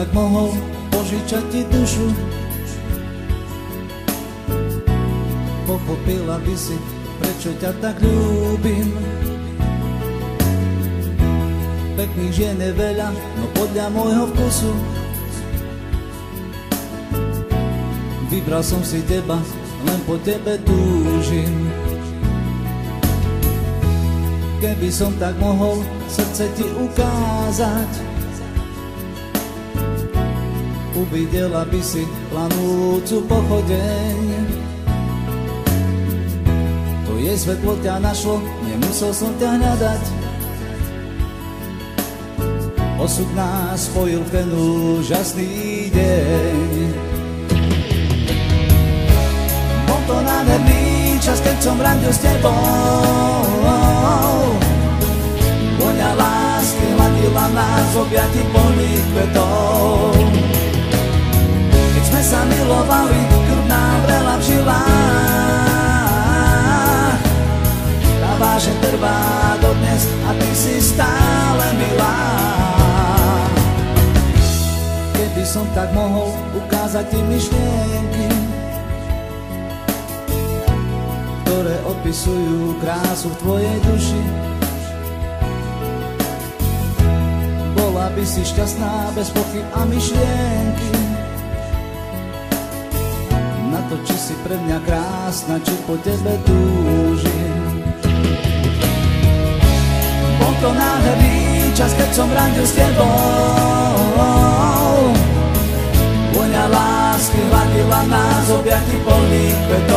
tak mohol požičať ti dušu. Pochopila by si, prečo ťa tak ľúbim. Pekných žien je veľa, no podľa môjho vkusu vybral som si teba, len po tebe túžim. Keby som tak mohol srdce ti ukázať, uvidela by si planujúcu pochodeň. To jej svetlo ťa našlo, nemusel som ťa hľadať. Osud nás spojil v ten úžasný deň. Bol to nádherný čas, keď som randil s tebou. Vôňa lásky hladila nás v objatí plných kvetov. Keď sme sa milovali, krv nám vrela v žilách. Tá vášeň trvá dodnes a ty si stále milá. Keby som tak mohol ukázať ti myšlienky, ktoré opisujú krásu v tvojej duši, bola by si šťastná bez pochyb a myšlienky. Na to, či si pre mňa krásna, či po tebe túžim. Bol to nádherný čas, keď som randil s tebou. Vôňa lásky hladila nás v objatí plných kvetov.